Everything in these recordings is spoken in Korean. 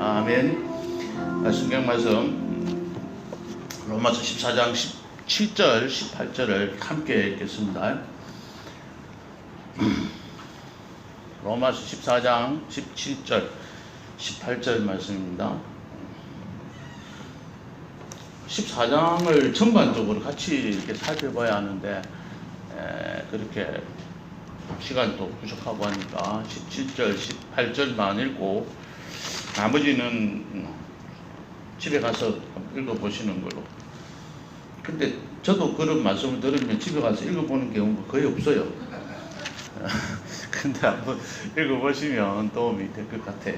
아멘. 성경 말씀 로마서 14장 17절 18절을 함께 읽겠습니다. 로마서 14장 17절 18절 말씀입니다. 14장을 전반적으로 같이 이렇게 살펴봐야 하는데 그렇게 시간도 부족하고 하니까 17절 18절만 읽고 나머지는 집에 가서 읽어보시는 걸로. 근데 저도 그런 말씀을 들으면 집에 가서 읽어보는 경우가 거의 없어요. 근데 한번 읽어보시면 도움이 될 것 같아요.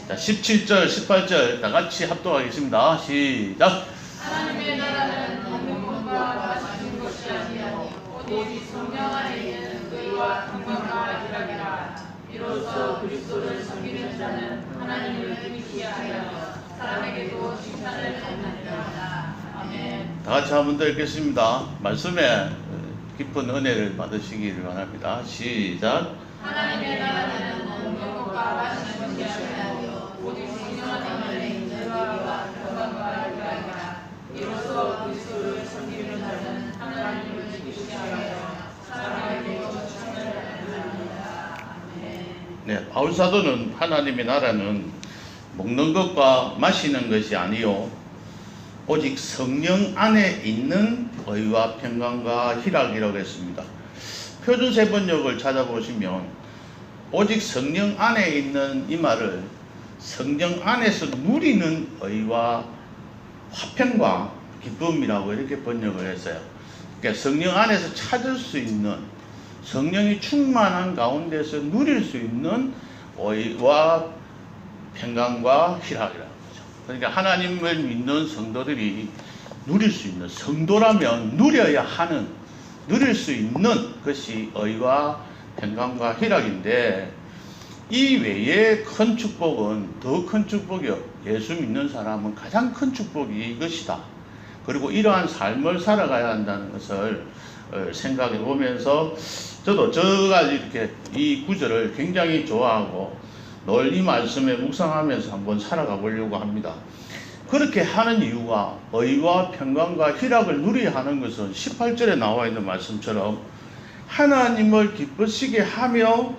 자, 17절 18절 다 같이 합독하겠습니다. 시작. 하나님의 나라는 먹는 것과 마시는 것이 아니요 오직 성령 안에 있는 의와 평강과 희락이라. 이로써 그리스도를 섬기는 자는 하나님을 믿게 하여 사람에게도 칭찬을 받느니라. 아멘. 다 같이 한번 더 읽겠습니다. 말씀에 깊은 은혜를 받으시기를 바랍니다. 시작. 하나님의 나라는 먹는 것과 마시는 것이 아니요 오직 성령 안에 있는 의와 평강과 희락이라. 이로써 그리스도를 섬기는 자는 하나님을 믿게 하여 사람에게도 칭찬을 받느니라. 아멘. 네, 바울 사도는 하나님의 나라는 먹는 것과 마시는 것이 아니요 오직 성령 안에 있는 의와 평강과 희락이라고 했습니다. 표준세 번역을 찾아보시면 오직 성령 안에 있는 이 말을 성령 안에서 누리는 의와 화평과 기쁨이라고 이렇게 번역을 했어요. 그러니까 성령 안에서 찾을 수 있는, 성령이 충만한 가운데서 누릴 수 있는 의와 평강과 희락이라는 거죠. 그러니까 하나님을 믿는 성도들이 누릴 수 있는, 성도라면 누려야 하는, 누릴 수 있는 것이 의와 평강과 희락인데, 이 외에 큰 축복은 더 큰 축복이요. 예수 믿는 사람은 가장 큰 축복이 이것이다. 그리고 이러한 삶을 살아가야 한다는 것을 생각해 보면서 저도 저가 이렇게 이 구절을 굉장히 좋아하고 늘 이 말씀에 묵상하면서 한번 살아가 보려고 합니다. 그렇게 하는 이유가 의와 평강과 희락을 누려야 하는 것은 18절에 나와 있는 말씀처럼 하나님을 기쁘시게 하며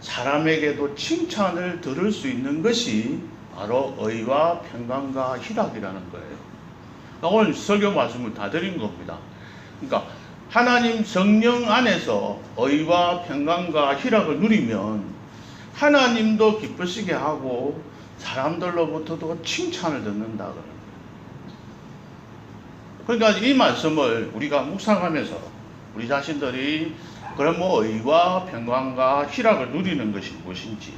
사람에게도 칭찬을 들을 수 있는 것이 바로 의와 평강과 희락이라는 거예요. 오늘 설교 말씀을 다 드린 겁니다. 그러니까 하나님 성령 안에서 의와 평강과 희락을 누리면 하나님도 기쁘시게 하고 사람들로부터도 칭찬을 듣는다 그러는 거예요. 그러니까 이 말씀을 우리가 묵상하면서 우리 자신들이 그럼 의와 평강과 희락을 누리는 것이 무엇인지,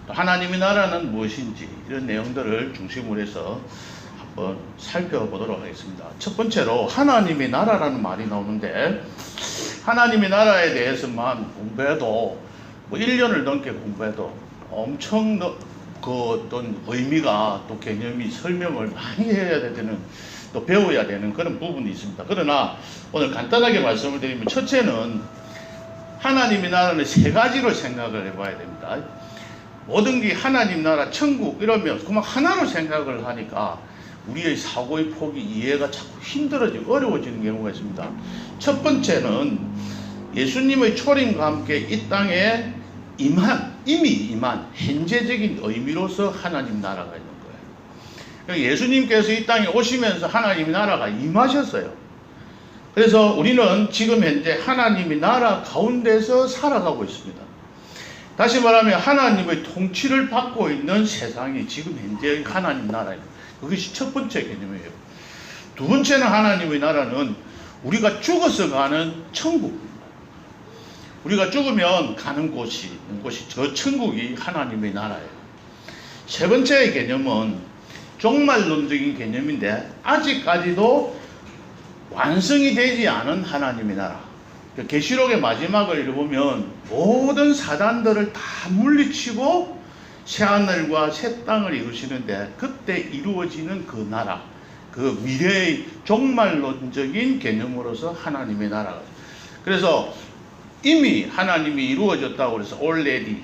또 하나님의 나라는 무엇인지, 이런 내용들을 중심으로 해서 한번 살펴보도록 하겠습니다. 첫 번째로 하나님의 나라라는 말이 나오는데, 하나님의 나라에 대해서만 공부해도 1년을 넘게 공부해도 엄청 어떤 의미가, 또 개념이, 설명을 많이 해야 되는, 또 배워야 되는 그런 부분이 있습니다. 그러나 오늘 간단하게 말씀을 드리면, 첫째는 하나님의 나라는 세 가지로 생각을 해봐야 됩니다. 모든 게 하나님 나라, 천국 이러면 그만 하나로 생각을 하니까 우리의 사고의 폭이, 이해가 자꾸 힘들어지고 어려워지는 경우가 있습니다. 첫 번째는 예수님의 초림과 함께 이 땅에 이미 임한 현재적인 의미로서 하나님 나라가 있는 거예요. 예수님께서 이 땅에 오시면서 하나님의 나라가 임하셨어요. 그래서 우리는 지금 현재 하나님의 나라 가운데서 살아가고 있습니다. 다시 말하면 하나님의 통치를 받고 있는 세상이 지금 현재의 하나님 나라예요. 그것이 첫 번째 개념이에요. 두 번째는 하나님의 나라는 우리가 죽어서 가는 천국, 우리가 죽으면 가는 곳이 저 천국이 하나님의 나라예요. 세 번째의 개념은 종말론적인 개념인데 아직까지도 완성이 되지 않은 하나님의 나라. 계시록의 마지막을 읽어보면 모든 사단들을 다 물리치고 새하늘과 새 땅을 이루시는데, 그때 이루어지는 그 나라, 그 미래의 종말론적인 개념으로서 하나님의 나라가. 그래서 이미 하나님이 이루어졌다고 해서 already,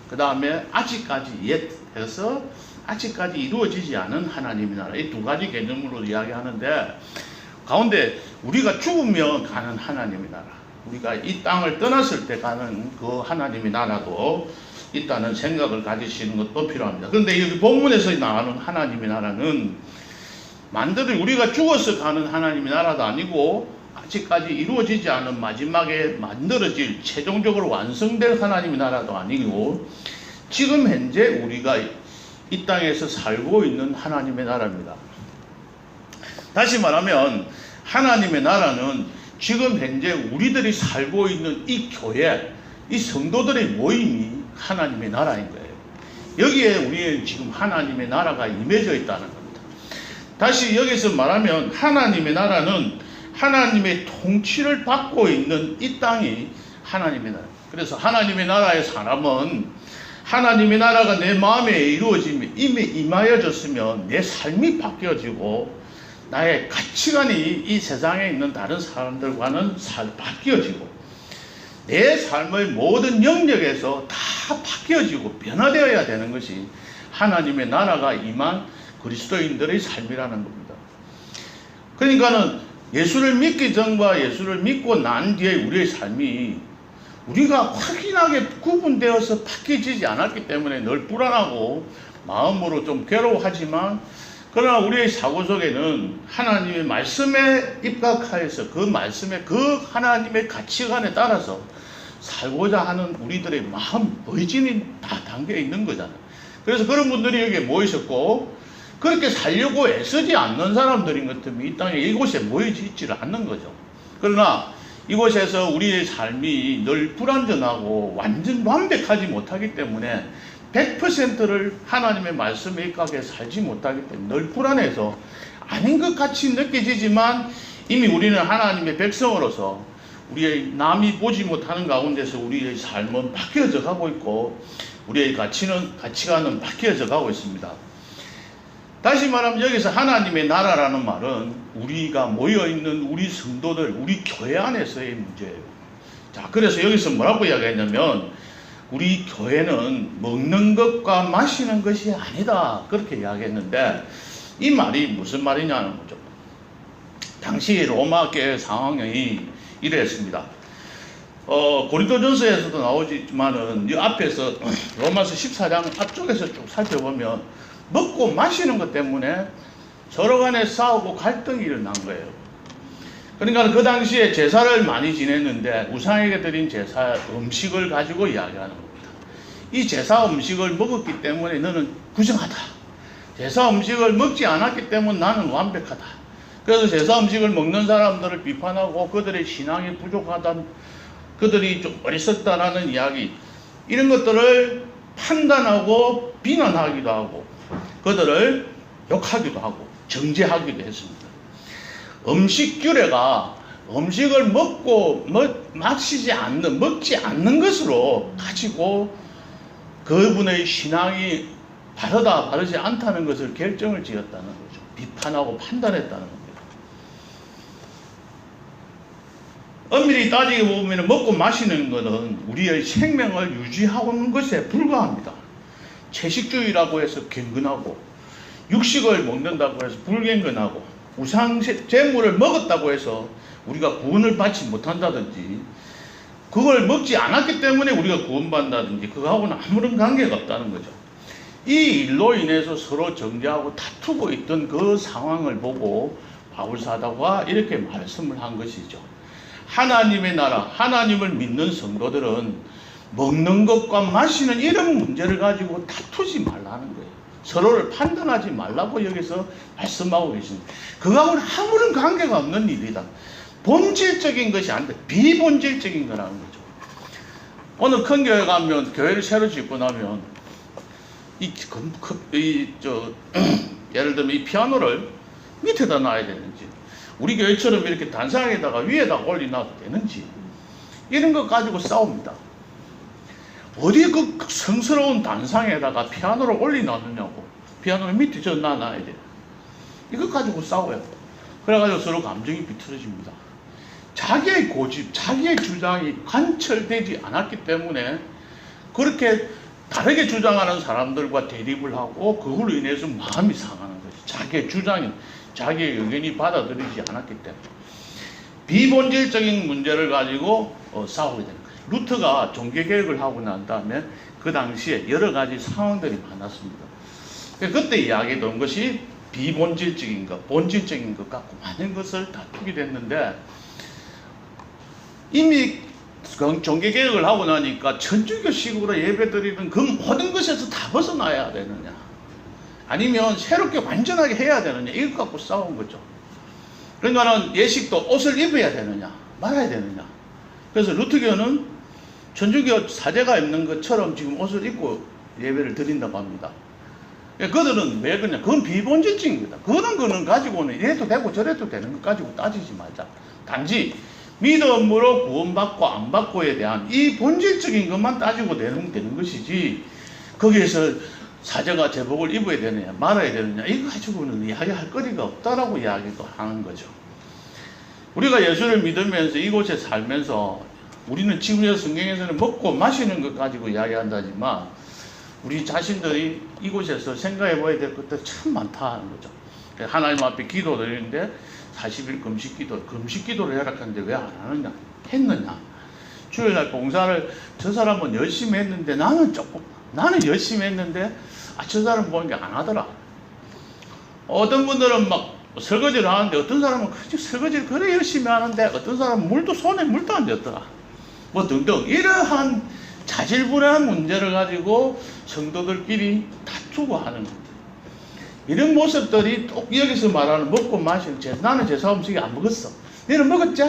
그 다음에 아직까지 yet, 해서 아직까지 이루어지지 않은 하나님의 나라, 이 두 가지 개념으로 이야기하는데, 가운데 우리가 죽으면 가는 하나님의 나라, 우리가 이 땅을 떠났을 때 가는 그 하나님의 나라도 있다는 생각을 가지시는 것도 필요합니다. 그런데 여기 본문에서 나오는 하나님의 나라는 우리가 죽어서 가는 하나님의 나라도 아니고, 아직까지 이루어지지 않은 마지막에 만들어질 최종적으로 완성될 하나님의 나라도 아니고, 지금 현재 우리가 이 땅에서 살고 있는 하나님의 나라입니다. 다시 말하면 하나님의 나라는 지금 현재 우리들이 살고 있는 이 교회, 이 성도들의 모임이 하나님의 나라인 거예요. 여기에 우리의 지금 하나님의 나라가 임해져 있다는 겁니다. 다시 여기서 말하면 하나님의 나라는 하나님의 통치를 받고 있는 이 땅이 하나님의 나라. 그래서 하나님의 나라의 사람은 하나님의 나라가 내 마음에 이루어지면, 이미 임하여졌으면 내 삶이 바뀌어지고 나의 가치관이 이 세상에 있는 다른 사람들과는 바뀌어지고 내 삶의 모든 영역에서 다 바뀌어지고 변화되어야 되는 것이 하나님의 나라가 임한 그리스도인들의 삶이라는 겁니다. 그러니까는 예수를 믿기 전과 예수를 믿고 난 뒤에 우리의 삶이 우리가 확연하게 구분되어서 바뀌어지지 않았기 때문에 늘 불안하고 마음으로 좀 괴로워하지만, 그러나 우리의 사고 속에는 하나님의 말씀에 입각하여서 그 말씀에 그 하나님의 가치관에 따라서 살고자 하는 우리들의 마음, 의지는 다 담겨 있는 거잖아요. 그래서 그런 분들이 여기에 모이셨고, 그렇게 살려고 애쓰지 않는 사람들인 것 때문에 이 땅에 이곳에 모이지 있지를 않는 거죠. 그러나 이곳에서 우리의 삶이 늘 불완전하고 완전 완벽하지 못하기 때문에 100%를 하나님의 말씀에 입각해 살지 못하기 때문에 늘 불안해서 아닌 것 같이 느껴지지만, 이미 우리는 하나님의 백성으로서 우리의 남이 보지 못하는 가운데서 우리의 삶은 바뀌어져 가고 있고 우리의 가치관은 바뀌어져 가고 있습니다. 다시 말하면 여기서 하나님의 나라라는 말은 우리가 모여있는 우리 성도들, 우리 교회 안에서의 문제예요. 자, 그래서 여기서 뭐라고 이야기했냐면, 우리 교회는 먹는 것과 마시는 것이 아니다, 그렇게 이야기했는데, 이 말이 무슨 말이냐는 거죠. 당시 로마 교회 상황이 이랬습니다. 고린도전서에서도 나오지만은 이 앞에서 로마서 14장 앞쪽에서 쭉 살펴보면 먹고 마시는 것 때문에 서로 간에 싸우고 갈등이 일어난 거예요. 그러니까 그 당시에 제사를 많이 지냈는데 우상에게 드린 제사 음식을 가지고 이야기하는 겁니다. 이 제사 음식을 먹었기 때문에 너는 부정하다. 제사 음식을 먹지 않았기 때문에 나는 완벽하다. 그래서 제사 음식을 먹는 사람들을 비판하고 그들의 신앙이 부족하다, 그들이 좀 어리석다라는 이야기, 이런 것들을 판단하고 비난하기도 하고 그들을 욕하기도 하고 정죄하기도 했습니다. 음식 규례가 음식을 먹지 않는 것으로 가지고 그분의 신앙이 바르다 바르지 않다는 것을 결정을 지었다는 거죠. 비판하고 판단했다는 겁니다. 엄밀히 따지게 보면 먹고 마시는 것은 우리의 생명을 유지하는 것에 불과합니다. 채식주의라고 해서 경건하고, 육식을 먹는다고 해서 불경건하고, 우상 제물을 먹었다고 해서 우리가 구원을 받지 못한다든지, 그걸 먹지 않았기 때문에 우리가 구원받는다든지, 그거하고는 아무런 관계가 없다는 거죠. 이 일로 인해서 서로 정죄하고 다투고 있던 그 상황을 보고 바울사도가 이렇게 말씀을 한 것이죠. 하나님의 나라, 하나님을 믿는 성도들은 먹는 것과 마시는 이런 문제를 가지고 다투지 말라는 거예요. 서로를 판단하지 말라고 여기서 말씀하고 계십니다. 그거하고는 아무런 관계가 없는 일이다. 본질적인 것이 아닌데 비본질적인 거라는 거죠. 오늘 큰 교회 가면, 교회를 새로 짓고 나면 예를 들면 이 피아노를 밑에다 놔야 되는지, 우리 교회처럼 이렇게 단상에다가 위에다가 올려놔도 되는지, 이런 것 가지고 싸웁니다. 어디 그 성스러운 단상에다가 피아노를 올려놨느냐고. 피아노를 밑에 저 놔놔야 돼. 이것 가지고 싸워요. 그래가지고 서로 감정이 비틀어집니다. 자기의 고집, 자기의 주장이 관철되지 않았기 때문에 그렇게 다르게 주장하는 사람들과 대립을 하고 그걸로 인해서 마음이 상하는 거죠. 자기의 주장이, 자기의 의견이 받아들이지 않았기 때문에. 비본질적인 문제를 가지고 싸우게 되는 거예요. 루터가 종교개혁을 하고 난 다음에 그 당시에 여러 가지 상황들이 많았습니다. 그때 이야기했던 것이 비본질적인 것, 본질적인 것 갖고 많은 것을 다투게 됐는데, 이미 종교개혁을 하고 나니까 천주교식으로 예배드리는 그 모든 것에서 다 벗어나야 되느냐, 아니면 새롭게 완전하게 해야 되느냐, 이것 갖고 싸운 거죠. 그러니까는 예식도 옷을 입어야 되느냐 말아야 되느냐. 그래서 루터교는 천주교 사제가 입는 것처럼 지금 옷을 입고 예배를 드린다고 합니다. 그들은 왜 그러냐, 그건 비본질적인 거다. 그거는 가지고는 이래도 되고 저래도 되는 것 가지고 따지지 말자. 단지 믿음으로 구원받고 안 받고에 대한 이 본질적인 것만 따지고 되는 것이지, 거기에서 사제가 제복을 입어야 되느냐 말아야 되느냐 이거 가지고는 이야기할 거리가 없다라고 이야기도 하는 거죠. 우리가 예수를 믿으면서 이곳에 살면서 우리는 지금 성경에서는 먹고 마시는 것 가지고 이야기한다지만, 우리 자신들이 이곳에서 생각해 봐야 될 것들이 참 많다는 거죠. 하나님 앞에 기도드리는데 40일 금식 기도를 해라 하는데 왜 안 하느냐, 했느냐. 주일날 봉사를 저 사람은 열심히 했는데 나는 열심히 했는데 저 사람 보니까 안 하더라. 어떤 분들은 막 설거지를 하는데 어떤 사람은 설거지를 그래 열심히 하는데 어떤 사람은 손에 물도 안 댔더라. 뭐 등등 이러한 자질분한 문제를 가지고 성도들끼리 다투고 하는 것들, 이런 모습들이 또 여기서 말하는 먹고 마시는 나는 제사 음식이 안 먹었어, 너는 먹었지?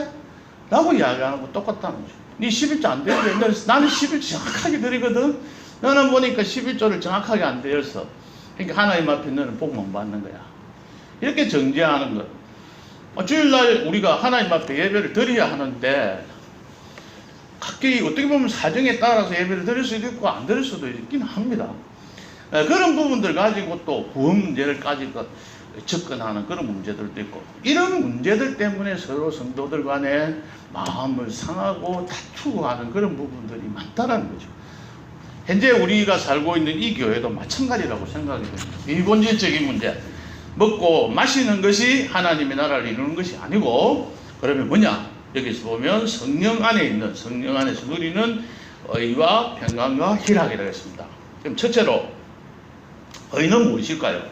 라고 이야기하는 거 똑같다는 거죠. 네 11조 안 되는데 나는 11조 정확하게 드리거든. 너는 보니까 11조를 정확하게 안 드렸어. 그러니까 하나님 앞에 너는 복 못 받는 거야. 이렇게 정죄하는 것. 주일날 우리가 하나님 앞에 예배를 드려야 하는데 각기 어떻게 보면 사정에 따라서 예배를 드릴 수도 있고 안 드릴 수도 있긴 합니다. 그런 부분들 가지고 또 구원 문제를 가지고 접근하는 그런 문제들도 있고, 이런 문제들 때문에 서로 성도들 간에 마음을 상하고 다투고 하는 그런 부분들이 많다는 거죠. 현재 우리가 살고 있는 이 교회도 마찬가지라고 생각이 됩니다. 비본질적인 문제, 먹고 마시는 것이 하나님의 나라를 이루는 것이 아니고, 그러면 뭐냐? 여기서 보면 성령 안에 있는, 성령 안에서 누리는 의와 평강과 희락이라고 했습니다. 그럼 첫째로 의는 무엇일까요?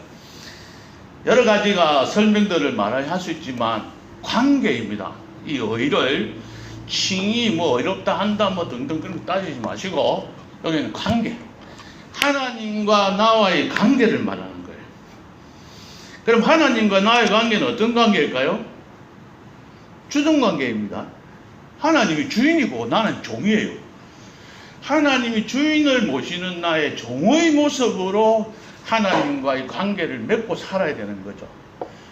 여러 가지가 설명들을 말할 수 있지만 관계입니다. 이 의를 칭이 뭐 어렵다 한다 뭐 등등 그런 거 따지지 마시고, 여기는 관계, 하나님과 나와의 관계를 말하는 거예요. 그럼 하나님과 나의 관계는 어떤 관계일까요? 주종관계입니다. 하나님이 주인이고 나는 종이에요. 하나님이 주인을 모시는 나의 종의 모습으로 하나님과의 관계를 맺고 살아야 되는 거죠.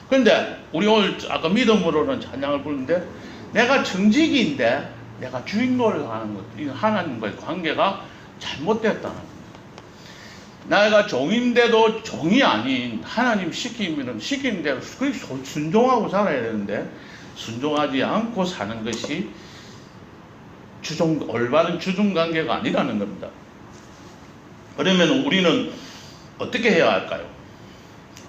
그런데 우리 오늘 아까 믿음으로는 찬양을 부르는데, 내가 정직인데 내가 주인 노릇을 하는 것, 이건 하나님과의 관계가 잘못됐다는 겁니다. 내가 종인데도 종이 아닌 하나님 시키는 대로 순종하고 살아야 되는데 순종하지 않고 사는 것이 올바른 주종관계가 아니라는 겁니다. 그러면 우리는 어떻게 해야 할까요?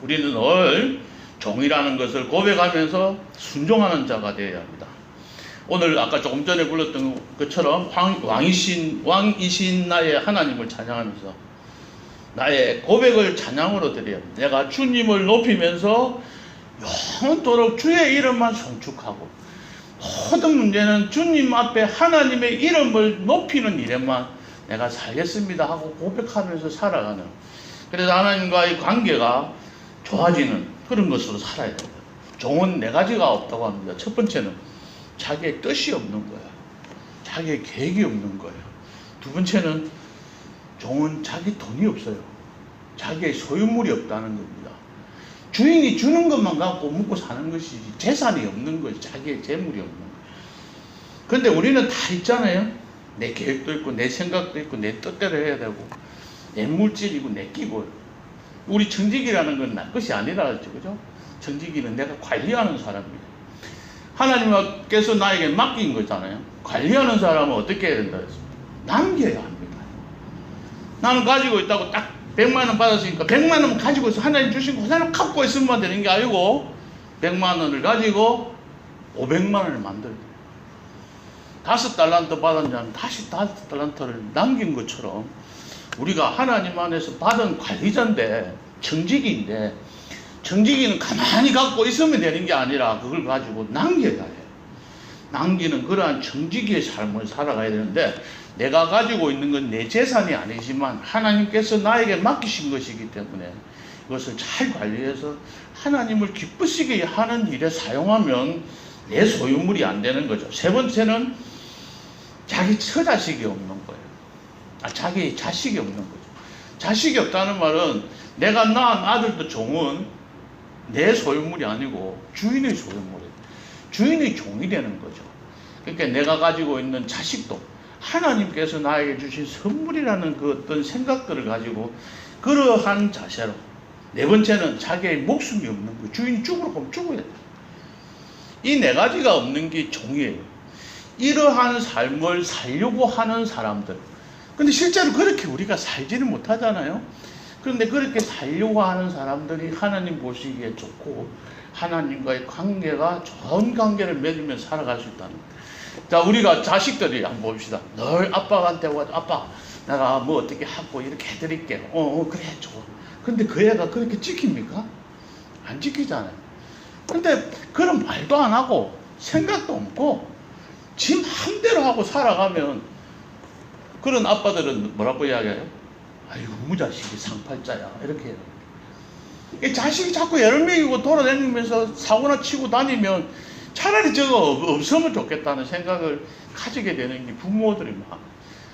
우리는 늘 종이라는 것을 고백하면서 순종하는 자가 되어야 합니다. 오늘 아까 조금 전에 불렀던 것처럼 왕이신 나의 하나님을 찬양하면서 나의 고백을 찬양으로 드려야 합니다. 내가 주님을 높이면서 영원토록 주의 이름만 송축하고, 모든 문제는 주님 앞에 하나님의 이름을 높이는 일에만 내가 살겠습니다 하고 고백하면서 살아가는, 그래서 하나님과의 관계가 좋아지는 그런 것으로 살아야 됩니다. 종은 네 가지가 없다고 합니다. 첫 번째는 자기의 뜻이 없는 거예요. 자기의 계획이 없는 거예요. 두 번째는 종은 자기 돈이 없어요. 자기의 소유물이 없다는 겁니다. 주인이 주는 것만 갖고 먹고 사는 것이지 재산이 없는 거예요. 자기의 재물이 없는 거예요. 그런데 우리는 다 있잖아요. 내 계획도 있고 내 생각도 있고 내 뜻대로 해야 되고 내 물질이고 내 끼고. 우리 정직이라는 건 나 것이 아니라 그랬죠. 그죠? 정직이는 내가 관리하는 사람이에요. 하나님께서 나에게 맡긴 거잖아요. 관리하는 사람은 어떻게 해야 된다 했습니다. 남겨야 합니다. 나는 가지고 있다고 딱 100만 원 받았으니까 100만 원 가지고 있어. 하나님 주신 거 하나님 갖고 있으면 되는 게 아니고 100만 원을 가지고 500만 원을 만들고 5달란트 받은 자는 다시 5달란트를 남긴 것처럼 우리가 하나님 안에서 받은 관리자인데 청지기인데 청지기는 가만히 갖고 있으면 되는 게 아니라 그걸 가지고 남겨야 해요. 남기는 그러한 청지기의 삶을 살아가야 되는데 내가 가지고 있는 건 내 재산이 아니지만 하나님께서 나에게 맡기신 것이기 때문에 이것을 잘 관리해서 하나님을 기쁘시게 하는 일에 사용하면 내 소유물이 안 되는 거죠. 세 번째는 자기 처자식이 없는 거예요. 자기 자식이 없는 거죠. 자식이 없다는 말은 내가 낳은 아들도 종은 내 소유물이 아니고 주인의 소유물이에요. 주인의 종이 되는 거죠. 그러니까 내가 가지고 있는 자식도 하나님께서 나에게 주신 선물이라는 그 어떤 생각들을 가지고 그러한 자세로. 네 번째는 자기의 목숨이 없는 거예요. 주인이 죽으러 가면 죽어야 돼요. 이 네 가지가 없는 게 종이에요. 이러한 삶을 살려고 하는 사람들. 근데 실제로 그렇게 우리가 살지는 못하잖아요. 그런데 그렇게 살려고 하는 사람들이 하나님 보시기에 좋고 하나님과의 관계가 좋은 관계를 맺으며 살아갈 수 있다는 거예요. 자, 우리가 자식들이 한번 봅시다. 늘 아빠한테 와서 아빠 내가 뭐 어떻게 하고 이렇게 해드릴게요. 그래 좋아. 근데 그 애가 그렇게 지킵니까? 안 지키잖아요. 근데 그런 말도 안 하고 생각도 없고 지 맘대로 하고 살아가면 그런 아빠들은 뭐라고 이야기해요? 아이고 무자식이 상팔자야 이렇게 해요. 이 자식이 자꾸 애를 먹이고 돌아다니면서 사고나 치고 다니면 차라리 저거 없으면 좋겠다는 생각을 가지게 되는 게 부모들이 막.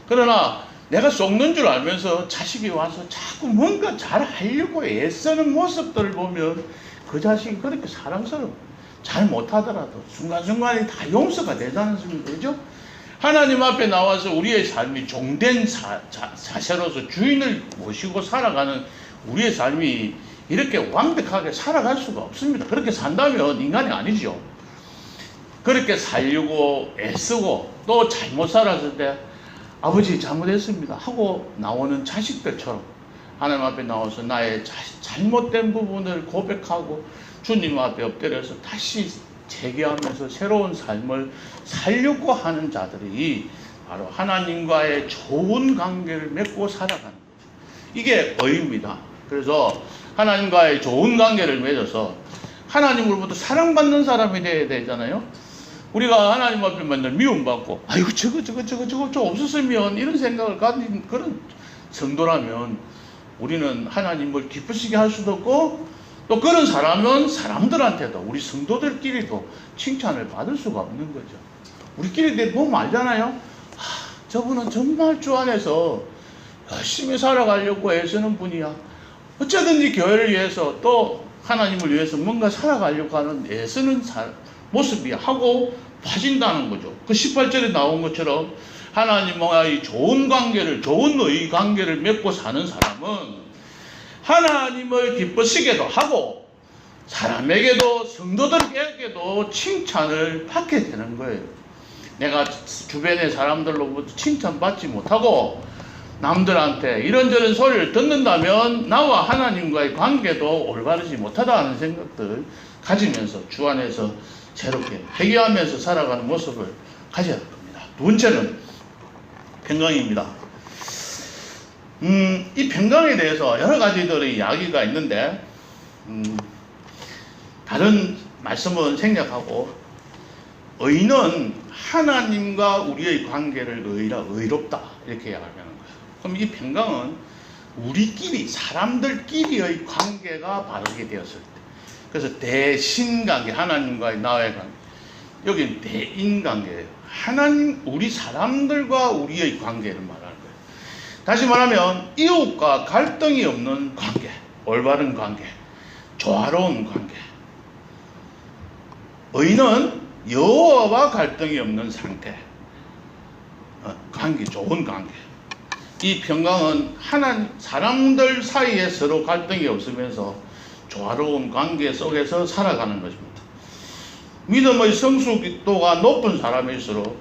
그러나 내가 썩는 줄 알면서 자식이 와서 자꾸 뭔가 잘 하려고 애쓰는 모습들을 보면 그 자식이 그렇게 사랑스러워. 잘 못하더라도 순간순간이 다 용서가 되지 않습니까? 그죠? 하나님 앞에 나와서 우리의 삶이 종된 자세로서 주인을 모시고 살아가는 우리의 삶이 이렇게 완벽하게 살아갈 수가 없습니다. 그렇게 산다면 인간이 아니죠. 그렇게 살려고 애쓰고 또 잘못 살았을 때 아버지 잘못했습니다 하고 나오는 자식들처럼 하나님 앞에 나와서 나의 잘못된 부분을 고백하고 주님 앞에 엎드려서 다시 재개하면서 새로운 삶을 살려고 하는 자들이 바로 하나님과의 좋은 관계를 맺고 살아가는 거죠. 이게 의입니다. 그래서 하나님과의 좋은 관계를 맺어서 하나님으로부터 사랑받는 사람이 되어야 되잖아요. 우리가 하나님 앞에 맨날 미움받고 아이고 저거 없었으면 이런 생각을 가진 그런 성도라면 우리는 하나님을 기쁘시게 할 수도 없고 또 그런 사람은 사람들한테도 우리 성도들끼리도 칭찬을 받을 수가 없는 거죠. 우리끼리 보면 알잖아요. 저분은 정말 주 안에서 열심히 살아가려고 애쓰는 분이야. 어쩌든지 교회를 위해서 또 하나님을 위해서 뭔가 살아가려고 하는 애쓰는 모습이 하고 봐진다는 거죠. 그 18절에 나온 것처럼 하나님과의 좋은 관계를, 좋은 의 관계를 맺고 사는 사람은 하나님을 기쁘시게도 하고 사람에게도 성도들에게도 칭찬을 받게 되는 거예요. 내가 주변의 사람들로부터 칭찬받지 못하고 남들한테 이런저런 소리를 듣는다면 나와 하나님과의 관계도 올바르지 못하다는 생각들 가지면서 주 안에서 새롭게 회개하면서 살아가는 모습을 가져야 할 겁니다. 두 번째는 평강입니다. 이 평강에 대해서 여러 가지들의 이야기가 있는데 다른 말씀은 생략하고 의는 하나님과 우리의 관계를 의롭다 이렇게 이야기하는 거예요. 그럼 이 평강은 우리끼리 사람들끼리의 관계가 바르게 되었을 때 그래서 대신관계 하나님과의 나의 관계 여기는 대인관계예요. 하나님 우리 사람들과 우리의 관계를 말하는 거예요. 다시 말하면 이웃과 갈등이 없는 관계, 올바른 관계, 조화로운 관계. 의는 여호와와 갈등이 없는 상태, 관계, 좋은 관계. 이 평강은 사람들 사이에 서로 갈등이 없으면서 조화로운 관계 속에서 살아가는 것입니다. 믿음의 성숙도가 높은 사람일수록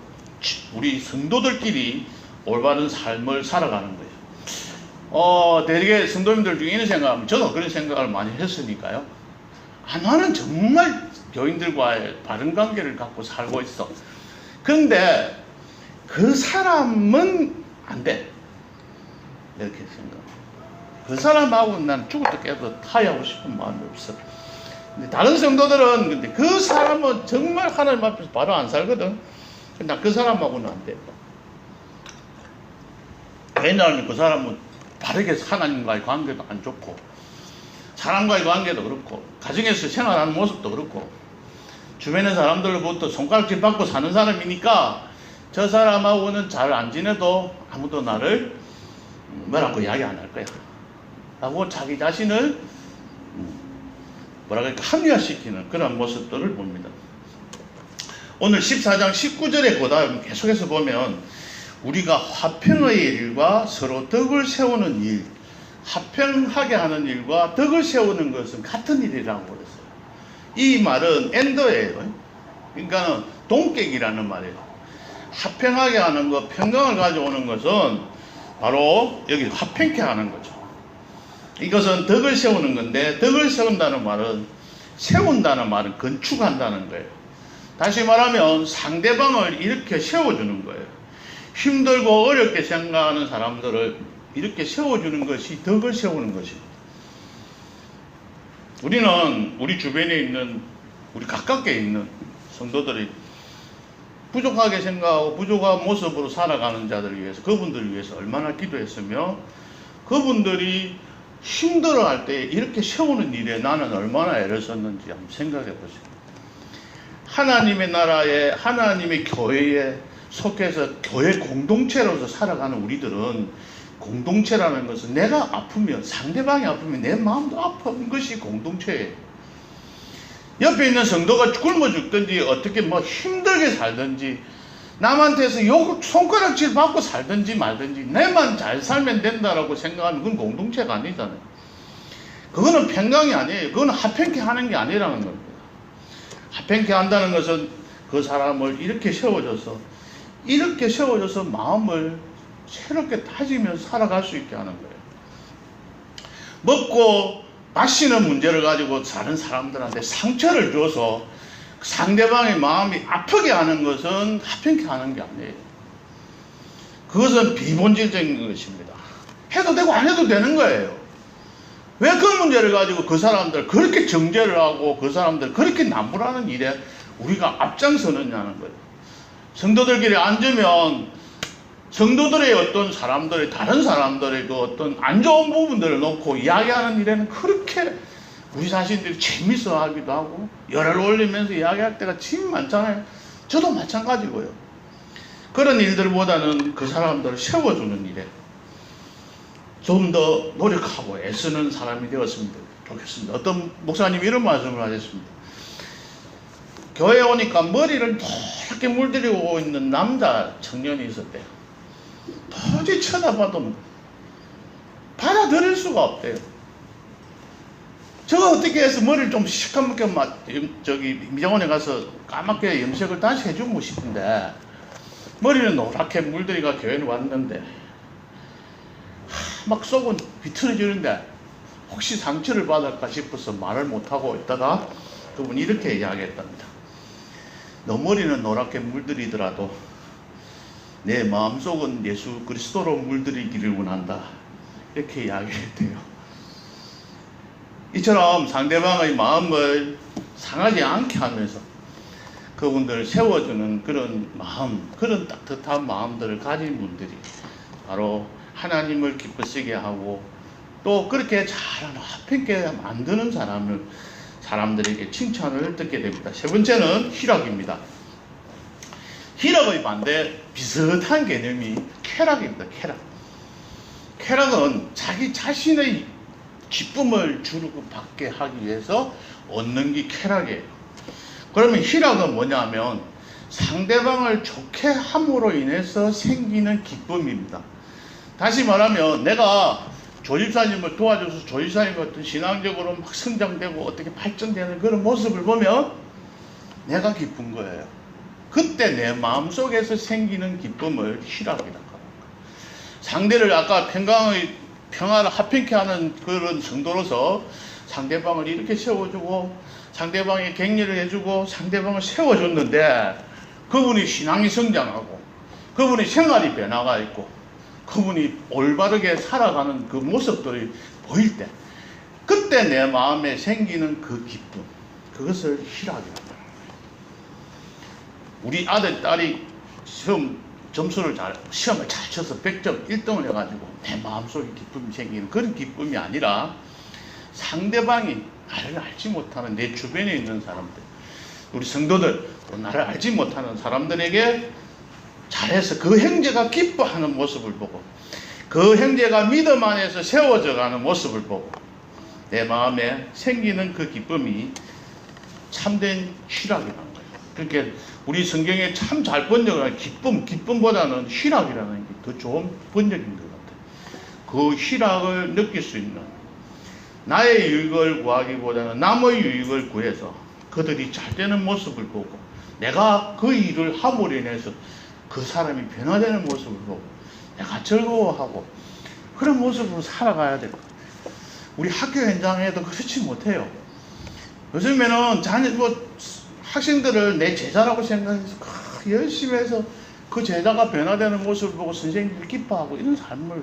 우리 성도들끼리 올바른 삶을 살아가는 거예요. 대개 성도님들 중에 이런 생각하면 저도 그런 생각을 많이 했으니까요. 나는 정말 교인들과의 바른 관계를 갖고 살고 있어. 그런데 그 사람은 안 돼. 이렇게 생각. 그 사람하고 난 죽어도 깨도 타협하고 싶은 마음이 없어. 근데 다른 성도들은 근데 그 사람은 정말 하나님 앞에서 바로 안 살거든. 나 그 사람하고는 안 돼. 왜냐하면 그 사람은 바르게 하나님과의 관계도 안 좋고, 사람과의 관계도 그렇고, 가정에서 생활하는 모습도 그렇고, 주변의 사람들로부터 손가락질 받고 사는 사람이니까 저 사람하고는 잘 안 지내도 아무도 나를 뭐라고 이야기 안 할 거야 라고 자기 자신을 합리화시키는 그런 모습들을 봅니다. 오늘 14장 19절에 보다 계속해서 보면 우리가 화평의 일과 서로 덕을 세우는 일, 화평하게 하는 일과 덕을 세우는 것은 같은 일이라고 그랬어요. 이 말은 엔더예요. 그러니까 동격이라는 말이에요. 화평하게 하는 것, 평강을 가져오는 것은 바로 여기 화평케 하는 거죠. 이것은 덕을 세우는 건데, 덕을 세운다는 말은, 세운다는 말은 건축한다는 거예요. 다시 말하면 상대방을 이렇게 세워주는 거예요. 힘들고 어렵게 생각하는 사람들을 이렇게 세워주는 것이 덕을 세우는 것입니다. 우리는 우리 주변에 있는, 우리 가깝게 있는 성도들이 부족하게 생각하고 부족한 모습으로 살아가는 자들을 위해서, 그분들을 위해서 얼마나 기도했으며, 그분들이 힘들어할 때 이렇게 세우는 일에 나는 얼마나 애를 썼는지 한번 생각해 보세요. 하나님의 나라에, 하나님의 교회에 속해서 교회 공동체로서 살아가는 우리들은, 공동체라는 것은 내가 아프면, 상대방이 아프면 내 마음도 아픈 것이 공동체예요. 옆에 있는 성도가 굶어 죽든지 어떻게 힘들게 살든지, 남한테서 손가락질 받고 살든지 말든지 내만 잘 살면 된다라고 생각하면 그건 공동체가 아니잖아요. 그거는 평강이 아니에요. 그거는 화평케 하는 게 아니라는 겁니다. 화평케 한다는 것은 그 사람을 이렇게 세워줘서 마음을 새롭게 다지면서 살아갈 수 있게 하는 거예요. 먹고 마시는 문제를 가지고 사는 사람들한테 상처를 줘서 상대방의 마음이 아프게 하는 것은 화평케 하는 게 아니에요. 그것은 비본질적인 것입니다. 해도 되고 안 해도 되는 거예요. 왜 그 문제를 가지고 그 사람들 그렇게 정죄를 하고 그 사람들 그렇게 남부라는 일에 우리가 앞장서느냐는 거예요. 성도들끼리 앉으면 성도들의 어떤 사람들의, 다른 사람들의 그 어떤 안 좋은 부분들을 놓고 이야기하는 일에는 그렇게 우리 자신들이 재밌어 하기도 하고 열을 올리면서 이야기할 때가 참 많잖아요. 저도 마찬가지고요. 그런 일들보다는 그 사람들을 세워주는 일에 좀 더 노력하고 애쓰는 사람이 되었으면 좋겠습니다. 어떤 목사님이 이런 말씀을 하셨습니다. 교회에 오니까 머리를 노랗게 물들이고 있는 남자 청년이 있었대요. 도저히 쳐다봐도 받아들일 수가 없대요. 저거 어떻게 해서 머리를 좀 시커멓게 미장원에 가서 까맣게 염색을 다시 해주고 싶은데, 머리는 노랗게 물들이가 교회에 왔는데 막 속은 비틀어지는데 혹시 상처를 받을까 싶어서 말을 못하고 있다가 그분이 이렇게 이야기했답니다. 너 머리는 노랗게 물들이더라도 내 마음속은 예수 그리스도로 물들이기를 원한다. 이렇게 이야기했대요. 이처럼 상대방의 마음을 상하지 않게 하면서 그분들을 세워주는 그런 마음, 그런 따뜻한 마음들을 가진 분들이 바로 하나님을 기쁘시게 하고 또 그렇게 잘하는 화평케 만드는 사람들에게 칭찬을 듣게 됩니다. 세 번째는 희락입니다. 희락의 반대, 비슷한 개념이 쾌락입니다. 쾌락은 자기 자신의 기쁨을 주고 받게 하기 위해서 얻는 게 쾌락이에요. 그러면 희락은 뭐냐면 상대방을 좋게 함으로 인해서 생기는 기쁨입니다. 다시 말하면 내가 조집사님을 도와줘서 조집사님 같은 신앙적으로 막 성장되고 어떻게 발전되는 그런 모습을 보면 내가 기쁜 거예요. 그때 내 마음속에서 생기는 기쁨을 희락이라고 합니다. 상대를 아까 평강의 평화를 하평케 하는 그런 성도로서 상대방을 이렇게 세워주고 상대방의 격려를 해주고 상대방을 세워줬는데 그분이 신앙이 성장하고 그분이 생활이 변화가 있고 그분이 올바르게 살아가는 그 모습들이 보일 때 그때 내 마음에 생기는 그 기쁨, 그것을 희락이라고 합니다. 우리 아들, 딸이 시험을 잘 쳐서 100점 1등을 해가지고 내 마음속에 기쁨이 생기는 그런 기쁨이 아니라 상대방이 나를 알지 못하는 내 주변에 있는 사람들, 우리 성도들, 나를 알지 못하는 사람들에게 잘해서 그 형제가 기뻐하는 모습을 보고 그 형제가 믿음 안에서 세워져 가는 모습을 보고 내 마음에 생기는 그 기쁨이 참된 희락이라는 거예요. 그러니까 우리 성경에 참 잘 번역한 기쁨보다는 희락이라는 게 더 좋은 번역인 것 같아요. 그 희락을 느낄 수 있는, 나의 유익을 구하기보다는 남의 유익을 구해서 그들이 잘 되는 모습을 보고 내가 그 일을 함으로 인해서 그 사람이 변화되는 모습을 보고 내가 즐거워하고 그런 모습으로 살아가야 될 거예요. 우리 학교 현장에도 그렇지 못해요. 요즘에는 학생들을 내 제자라고 생각해서 열심히 해서 그 제자가 변화되는 모습을 보고 선생님들이 기뻐하고 이런 삶을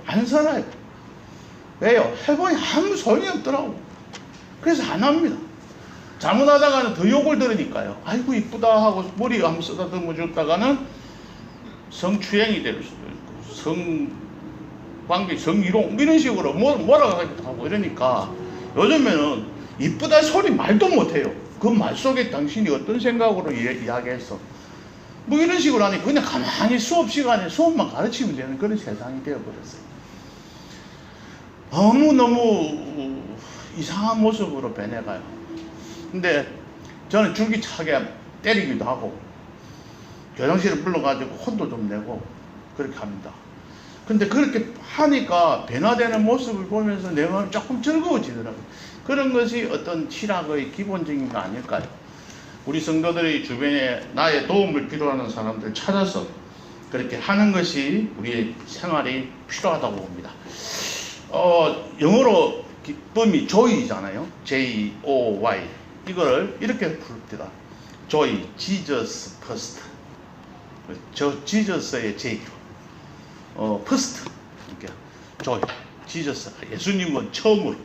안 살아요. 왜요? 해보니 아무 소용이 없더라고. 그래서 안 합니다. 잘못하다가는 더 욕을 들으니까요. 아이고 이쁘다 하고 머리 한번 쓰다듬어 줬다가는 성추행이 될 수도 있고 성관계, 성희롱 이런 식으로 뭐라고 하고 이러니까 요즘에는 이쁘다 소리 말도 못해요. 그 말 속에 당신이 어떤 생각으로 이야기했어 뭐 이런 식으로 하니 그냥 가만히 수업 시간에 수업만 가르치면 되는 그런 세상이 되어버렸어요. 너무너무 이상한 모습으로 변해가요. 근데 저는 줄기차게 때리기도 하고 교장실에 불러가지고 혼도 좀 내고 그렇게 합니다. 근데 그렇게 하니까 변화되는 모습을 보면서 내 마음이 조금 즐거워지더라고요. 그런 것이 어떤 희락의 기본적인 거 아닐까요? 우리 성도들이 주변에 나의 도움을 필요하는 사람들 찾아서 그렇게 하는 것이 우리의 생활이 필요하다고 봅니다. 영어로 기쁨이 joy잖아요. J-O-Y. 이거를 이렇게 부릅니다. joy, Jesus first. 저 지저스의 J. first. 이렇게 joy, Jesus. 예수님은 처음으로.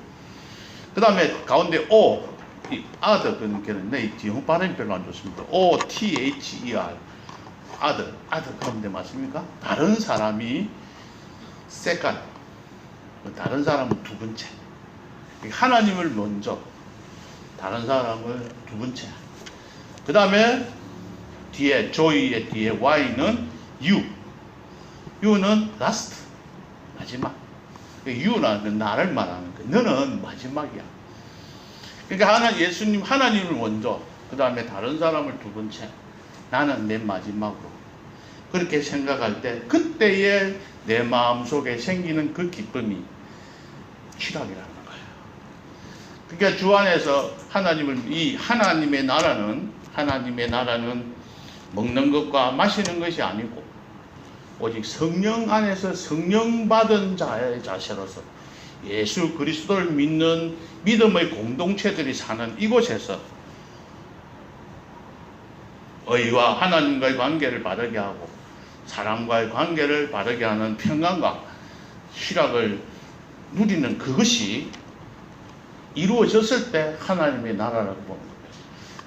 그 다음에 가운데 O, 이 other, 그러니까 영어 발음이 별로 안 좋습니다. O-T-H-E-R. other 그런데 맞습니까? 다른 사람이 second. 다른 사람은 두 번째. 하나님을 먼저, 다른 사람을 두 번째. 그 다음에 뒤에 joy의 뒤에 Y는 you. you는 last, 마지막. you는 나를 말하는 거야. 너는 마지막이야. 그러니까 하나님을 먼저, 그 다음에 다른 사람을 두 번째, 나는 맨 마지막으로. 그렇게 생각할 때 그때에 내 마음속에 생기는 그 기쁨이 희락이라는 거예요. 그러니까 주 안에서 하나님의 나라는 먹는 것과 마시는 것이 아니고 오직 성령 안에서 성령 받은 자의 자세로서 예수 그리스도를 믿는 믿음의 공동체들이 사는 이곳에서 의와 하나님과의 관계를 바르게 하고 사람과의 관계를 바르게 하는 평강과 희락을 누리는 그것이 이루어졌을 때 하나님의 나라라고 보는 거예요.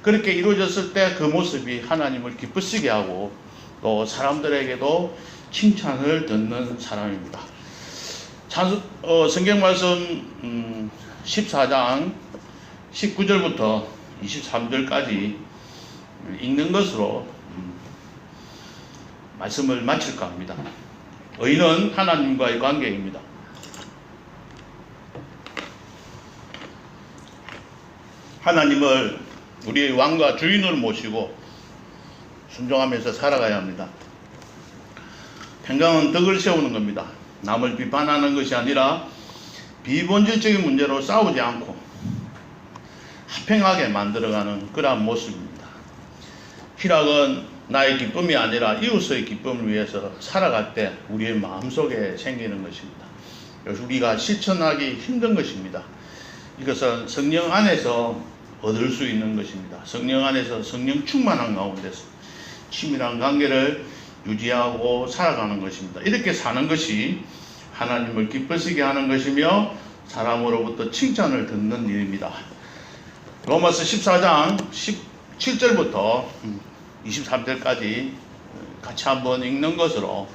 그렇게 이루어졌을 때 그 모습이 하나님을 기쁘시게 하고 또 사람들에게도 칭찬을 듣는 사람입니다. 성경 말씀 14장 19절부터 23절까지 읽는 것으로 말씀을 마칠까 합니다. 의는 하나님과의 관계입니다. 하나님을 우리의 왕과 주인으로 모시고 순종하면서 살아가야 합니다. 평강은 덕을 세우는 겁니다. 남을 비판하는 것이 아니라 비본질적인 문제로 싸우지 않고 화평하게 만들어가는 그러한 모습입니다. 희락은 나의 기쁨이 아니라 이웃의 기쁨을 위해서 살아갈 때 우리의 마음속에 생기는 것입니다. 우리가 실천하기 힘든 것입니다. 이것은 성령 안에서 얻을 수 있는 것입니다. 성령 안에서 성령 충만한 가운데서 친밀한 관계를 유지하고 살아가는 것입니다. 이렇게 사는 것이 하나님을 기쁘시게 하는 것이며 사람으로부터 칭찬을 듣는 일입니다. 로마서 14장 17절부터 23절까지 같이 한번 읽는 것으로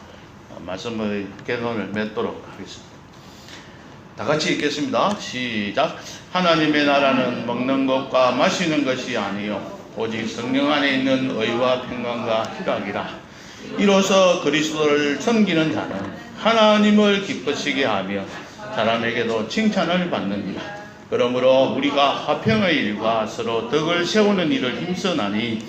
말씀의 결론을 맺도록 하겠습니다. 다 같이 읽겠습니다. 시작. 하나님의 나라는 먹는 것과 마시는 것이 아니요 오직 성령 안에 있는 의와 평강과 희락이라. 이로써 그리스도를 섬기는 자는 하나님을 기쁘시게 하며 사람에게도 칭찬을 받느니라. 그러므로 우리가 화평의 일과 서로 덕을 세우는 일을 힘쓰나니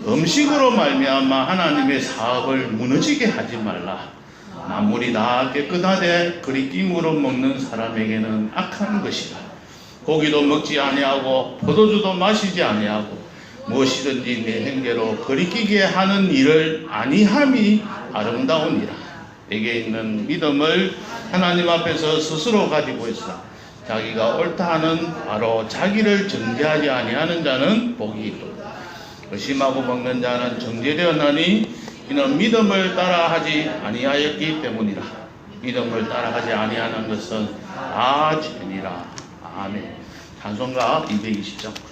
음식으로 말미암아 하나님의 사업을 무너지게 하지 말라. 만물이 다 깨끗하되 그리낌으로 먹는 사람에게는 악한 것이라. 고기도 먹지 아니하고 포도주도 마시지 아니하고 무엇이든지 내 행계로 거리끼게 하는 일을 아니함이 아름다우니라. 내게 있는 믿음을 하나님 앞에서 스스로 가지고 있어 자기가 옳다 하는 바로 자기를 정죄하지 아니하는 자는 복이 있도다. 의심하고 먹는 자는 정죄되었나니 이는 믿음을 따라하지 아니하였기 때문이라. 믿음을 따라하지 아니하는 것은 다 죄니라. 아멘. 찬송가 220장.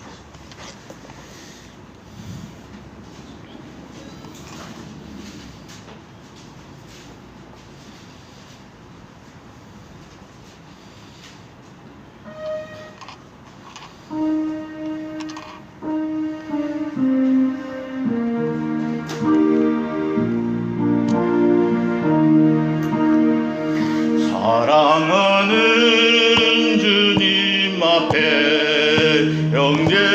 사랑하는 주님 앞에 형제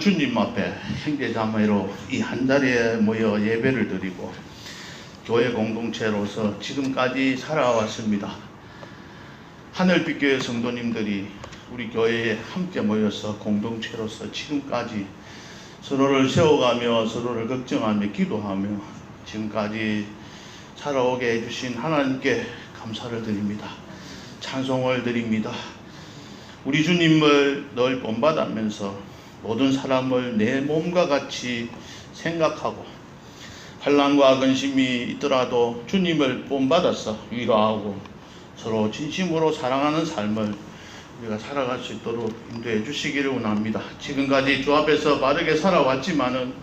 주님 앞에 형제자매로 이 한 자리에 모여 예배를 드리고 교회 공동체로서 지금까지 살아왔습니다. 하늘빛교회 성도님들이 우리 교회에 함께 모여서 공동체로서 지금까지 서로를 세워가며 서로를 걱정하며 기도하며 지금까지 살아오게 해주신 하나님께 감사를 드립니다. 찬송을 드립니다. 우리 주님을 늘 본받으면서 모든 사람을 내 몸과 같이 생각하고 환난과 근심이 있더라도 주님을 본받아서 위로하고 서로 진심으로 사랑하는 삶을 우리가 살아갈 수 있도록 인도해 주시기를 원합니다. 지금까지 주 앞에서 바르게 살아왔지만은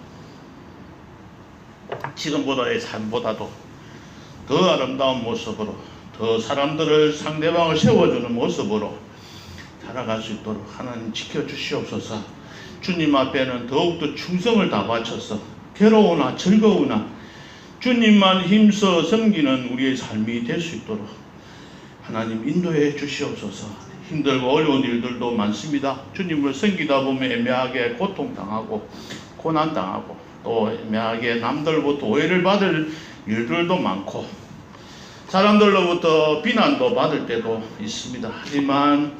지금보다의 삶보다도 더 아름다운 모습으로 더 사람들을 상대방을 세워주는 모습으로 살아갈 수 있도록 하나님 지켜주시옵소서. 주님 앞에는 더욱더 충성을 다 바쳐서 괴로우나 즐거우나 주님만 힘써 섬기는 우리의 삶이 될 수 있도록 하나님 인도해 주시옵소서. 힘들고 어려운 일들도 많습니다. 주님을 섬기다 보면 애매하게 고통당하고 고난당하고 또 애매하게 남들부터 오해를 받을 일들도 많고 사람들로부터 비난도 받을 때도 있습니다. 하지만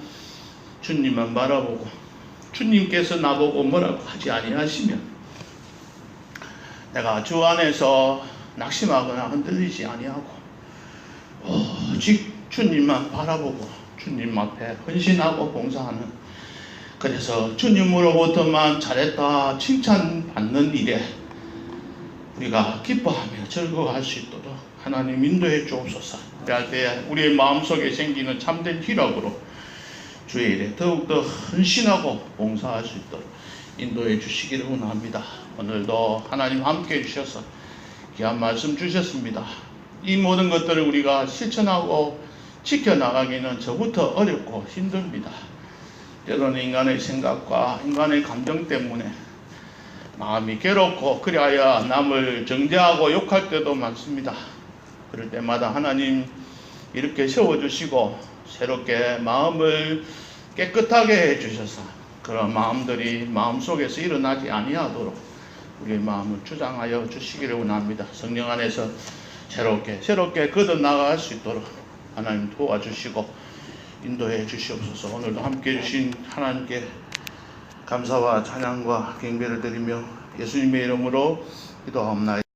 주님만 바라보고 주님께서 나보고 뭐라고 하지 아니하시면 내가 주 안에서 낙심하거나 흔들리지 아니하고 오직 주님만 바라보고 주님 앞에 헌신하고 봉사하는, 그래서 주님으로부터만 잘했다 칭찬받는 일에 우리가 기뻐하며 즐거워할 수 있도록 하나님 인도해 주옵소서. 그럴 때 우리의 마음속에 생기는 참된 희락으로 주의 일에 더욱더 헌신하고 봉사할 수 있도록 인도해 주시기를 원합니다. 오늘도 하나님 함께 해주셔서 귀한 말씀 주셨습니다. 이 모든 것들을 우리가 실천하고 지켜나가기는 저부터 어렵고 힘듭니다. 때로는 인간의 생각과 인간의 감정 때문에 마음이 괴롭고 그리하여 남을 정죄하고 욕할 때도 많습니다. 그럴 때마다 하나님 이렇게 세워주시고 새롭게 마음을 깨끗하게 해주셔서 그런 마음들이 마음속에서 일어나지 아니하도록 우리의 마음을 주장하여 주시기를 원합니다. 성령 안에서 새롭게 걷어나갈 수 있도록 하나님 도와주시고 인도해 주시옵소서. 오늘도 함께 해주신 하나님께 감사와 찬양과 경배를 드리며 예수님의 이름으로 기도하옵나이다.